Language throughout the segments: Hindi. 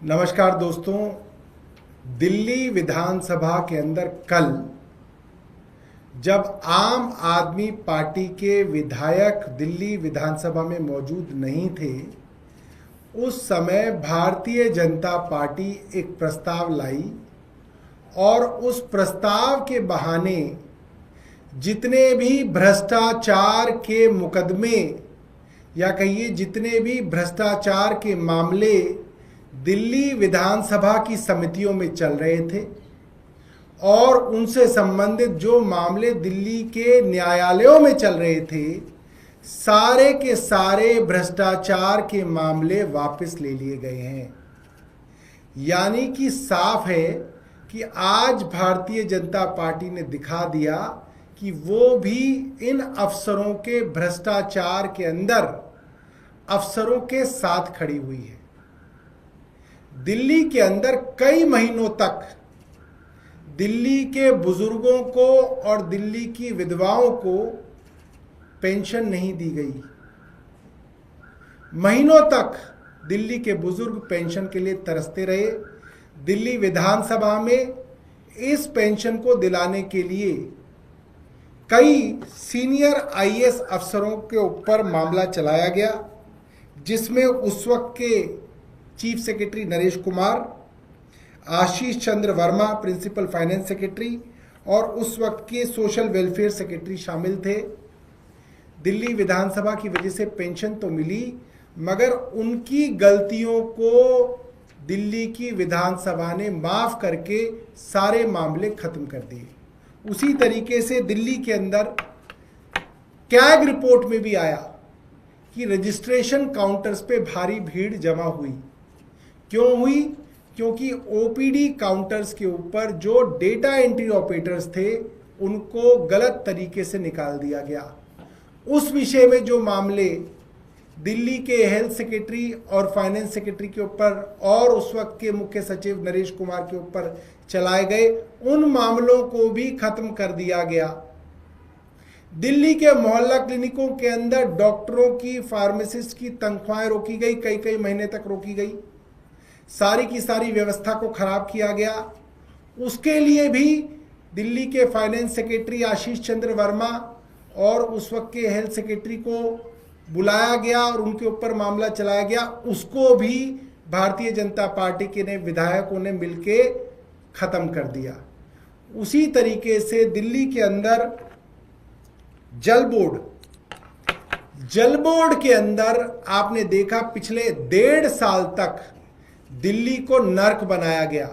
नमस्कार दोस्तों। दिल्ली विधानसभा के अंदर कल जब आम आदमी पार्टी के विधायक दिल्ली विधानसभा में मौजूद नहीं थे, उस समय भारतीय जनता पार्टी एक प्रस्ताव लाई और उस प्रस्ताव के बहाने जितने भी भ्रष्टाचार के मुकदमे या कहिए जितने भी भ्रष्टाचार के मामले दिल्ली विधानसभा की समितियों में चल रहे थे और उनसे संबंधित जो मामले दिल्ली के न्यायालयों में चल रहे थे, सारे के सारे भ्रष्टाचार के मामले वापस ले लिए गए हैं। यानी कि साफ है कि आज भारतीय जनता पार्टी ने दिखा दिया कि वो भी इन अफसरों के भ्रष्टाचार के अंदर अफसरों के साथ खड़ी हुई है। दिल्ली के अंदर कई महीनों तक दिल्ली के बुजुर्गों को और दिल्ली की विधवाओं को पेंशन नहीं दी गई। महीनों तक दिल्ली के बुजुर्ग पेंशन के लिए तरसते रहे। दिल्ली विधानसभा में इस पेंशन को दिलाने के लिए कई सीनियर आईएएस अफसरों के ऊपर मामला चलाया गया, जिसमें उस वक्त के चीफ सेक्रेटरी नरेश कुमार, आशीष Chandra Verma principal finance secretary और उस वक्त के सोशल वेलफेयर सेक्रेटरी शामिल थे। दिल्ली विधानसभा की वजह से पेंशन तो मिली, मगर उनकी गलतियों को दिल्ली की विधानसभा ने माफ करके सारे मामले खत्म कर दिए। उसी तरीके से दिल्ली के अंदर कैग रिपोर्ट में भी आया कि रजिस्ट्रेशन काउंटर्स पे भारी भीड़ जमा हुई। क्यों हुई? क्योंकि ओपीडी काउंटर्स के ऊपर जो डेटा एंट्री ऑपरेटर्स थे उनको गलत तरीके से निकाल दिया गया। उस विषय में जो मामले दिल्ली के हेल्थ सेक्रेटरी और फाइनेंस सेक्रेटरी के ऊपर और उस वक्त के मुख्य सचिव नरेश कुमार के ऊपर चलाए गए, उन मामलों को भी खत्म कर दिया गया। दिल्ली के मोहल्ला क्लिनिकों के अंदर डॉक्टरों की, फार्मासिस्ट की तनख्वाहें रोकी गई, कई कई महीने तक रोकी गई। सारी की सारी व्यवस्था को खराब किया गया। उसके लिए भी दिल्ली के फाइनेंस सेक्रेटरी आशीष चंद्र वर्मा और उस वक्त के हेल्थ सेक्रेटरी को बुलाया गया और उनके ऊपर मामला चलाया गया। उसको भी भारतीय जनता पार्टी के विधायकों ने मिलके खत्म कर दिया। उसी तरीके से दिल्ली के अंदर जल बोर्ड के अंदर आपने देखा पिछले 1.5 साल तक दिल्ली को नर्क बनाया गया।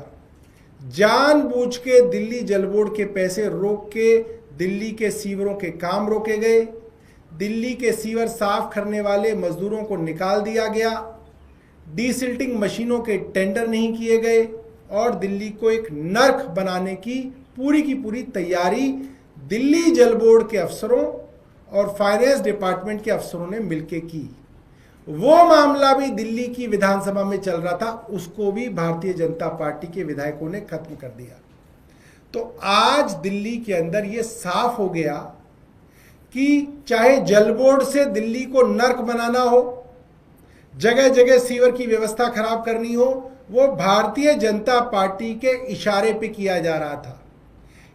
जानबूझ के दिल्ली जल बोर्ड के पैसे रोक के दिल्ली के सीवरों के काम रोके गए। दिल्ली के सीवर साफ करने वाले मजदूरों को निकाल दिया गया। डीसिल्टिंग मशीनों के टेंडर नहीं किए गए और दिल्ली को एक नर्क बनाने की पूरी तैयारी दिल्ली जल बोर्ड के अफसरों और फाइनेंस डिपार्टमेंट के अफसरों ने मिलकर की। वो मामला भी दिल्ली की विधानसभा में चल रहा था, उसको भी भारतीय जनता पार्टी के विधायकों ने खत्म कर दिया। तो आज दिल्ली के अंदर ये साफ हो गया कि चाहे जल बोर्ड से दिल्ली को नर्क बनाना हो, जगह जगह सीवर की व्यवस्था खराब करनी हो, वो भारतीय जनता पार्टी के इशारे पे किया जा रहा था।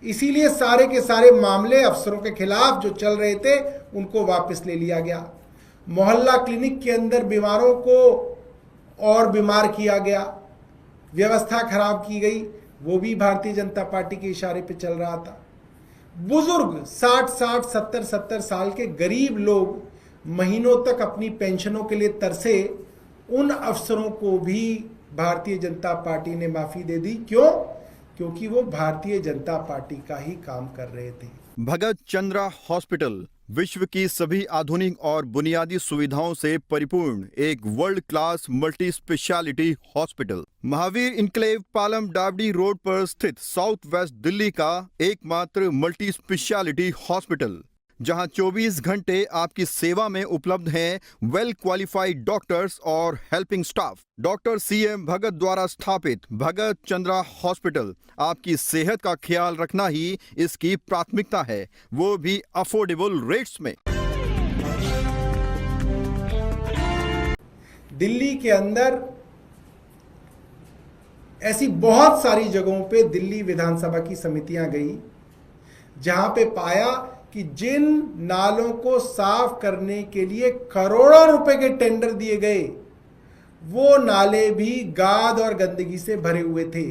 इसीलिए सारे के सारे मामले अफसरों के खिलाफ जो चल रहे थे उनको वापस ले लिया गया। मोहल्ला क्लिनिक के अंदर बीमारों को और बीमार किया गया, व्यवस्था खराब की गई, वो भी भारतीय जनता पार्टी के इशारे पे चल रहा था। बुजुर्ग 60-60, 70-70 साल के गरीब लोग महीनों तक अपनी पेंशनों के लिए तरसे, उन अफसरों को भी भारतीय जनता पार्टी ने माफी दे दी। क्यों? क्योंकि वो भारतीय जनता पार्टी का ही काम कर रहे थे। भगत चंद्रा हॉस्पिटल विश्व की सभी आधुनिक और बुनियादी सुविधाओं से परिपूर्ण एक world class multi speciality hospital, Mahavir enclave Palam डावडी रोड पर स्थित साउथ वेस्ट दिल्ली का एकमात्र मल्टी स्पेशलिटी हॉस्पिटल, जहां 24 घंटे आपकी सेवा में उपलब्ध हैं वेल क्वालिफाइड डॉक्टर्स और हेल्पिंग स्टाफ। डॉक्टर CM भगत द्वारा स्थापित भगत चंद्रा हॉस्पिटल आपकी सेहत का ख्याल रखना ही इसकी प्राथमिकता है, वो भी अफोर्डेबल रेट्स में। दिल्ली के अंदर ऐसी बहुत सारी जगहों पे दिल्ली विधानसभा की समितियां गई जहां पे पाया कि जिन नालों को साफ करने के लिए करोड़ों रुपए के टेंडर दिए गए, वो नाले भी गाद और गंदगी से भरे हुए थे।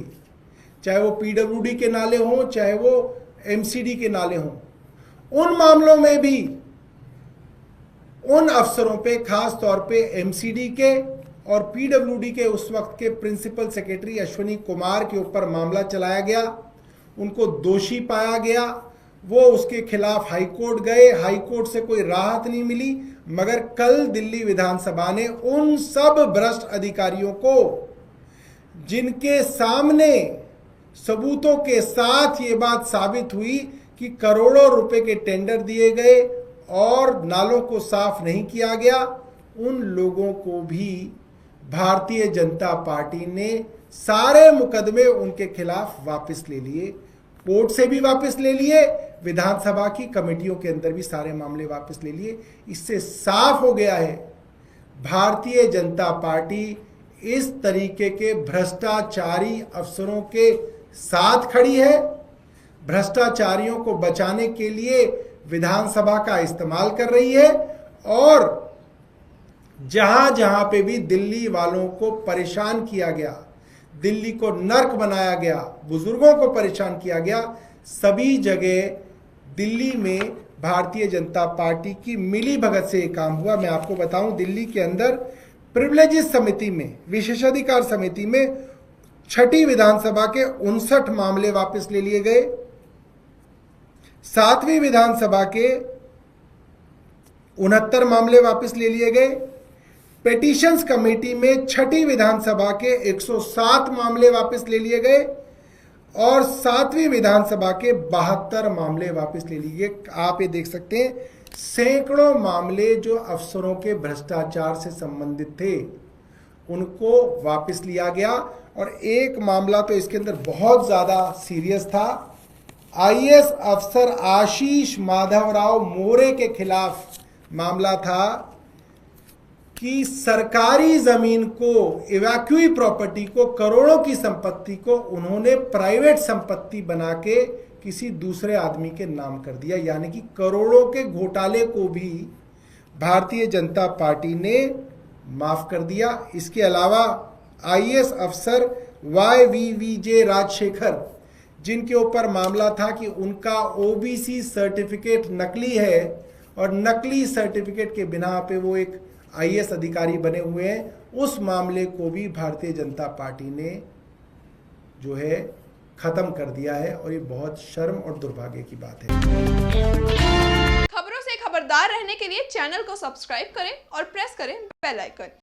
चाहे वो पीडब्ल्यूडी के नाले हों, चाहे वो एमसीडी के नाले हों, उन मामलों में भी उन अफसरों पे, खास तौर पे एमसीडी के और पीडब्ल्यूडी के उस वक्त के प्रिंसिपल सेक्रेटरी अश्विनी कुमार के ऊपर मामला चलाया गया। उनको दोषी पाया गया। वो उसके खिलाफ हाईकोर्ट गए, हाईकोर्ट से कोई राहत नहीं मिली। मगर कल दिल्ली विधानसभा ने उन सब भ्रष्ट अधिकारियों को, जिनके सामने सबूतों के साथ ये बात साबित हुई कि करोड़ों रुपए के टेंडर दिए गए और नालों को साफ नहीं किया गया, उन लोगों को भी भारतीय जनता पार्टी ने सारे मुकदमे उनके खिलाफ वापस ले लिए। कोर्ट से भी वापस ले लिए, विधानसभा की कमेटियों के अंदर भी सारे मामले वापस ले लिए। इससे साफ हो गया है भारतीय जनता पार्टी इस तरीके के भ्रष्टाचारी अफसरों के साथ खड़ी है। भ्रष्टाचारियों को बचाने के लिए विधानसभा का इस्तेमाल कर रही है और जहां जहां पे भी दिल्ली वालों को परेशान किया गया, दिल्ली को नर्क बनाया गया, बुजुर्गों को परेशान किया गया, सभी जगह दिल्ली में भारतीय जनता पार्टी की मिली भगत से काम हुआ। मैं आपको बताऊं, दिल्ली के अंदर प्रिविलेजेस समिति में, विशेषाधिकार समिति में छठी विधानसभा के 59 मामले वापस ले लिए गए। 7वीं विधानसभा के 69 मामले वापस ले लिए गए। पेटिशंस कमेटी में छठी विधानसभा के 107 मामले वापस ले लिए गए और 7वीं विधानसभा के 72 मामले वापस ले लिए गए। आप ये देख सकते हैं, सैकड़ों मामले जो अफसरों के भ्रष्टाचार से संबंधित थे उनको वापस लिया गया। और एक मामला तो इसके अंदर बहुत ज्यादा सीरियस था। आईएएस अफसर आशीष माधवराव मोरे के खिलाफ मामला था कि सरकारी जमीन को, इवैक्यूई प्रॉपर्टी को, करोड़ों की संपत्ति को उन्होंने प्राइवेट संपत्ति बना के किसी दूसरे आदमी के नाम कर दिया। यानी कि करोड़ों के घोटाले को भी भारतीय जनता पार्टी ने माफ कर दिया। इसके अलावा आईएएस अफसर YVVJ राजशेखर, जिनके ऊपर मामला था कि उनका ओबीसी सर्टिफिकेट नकली है और नकली सर्टिफिकेट के बिना पे वो एक आईएएस अधिकारी बने हुए हैं, उस मामले को भी भारतीय जनता पार्टी ने जो है खत्म कर दिया है। और ये बहुत शर्म और दुर्भाग्य की बात है। खबरों से खबरदार रहने के लिए चैनल को सब्सक्राइब करें और प्रेस करें बेल आइकन।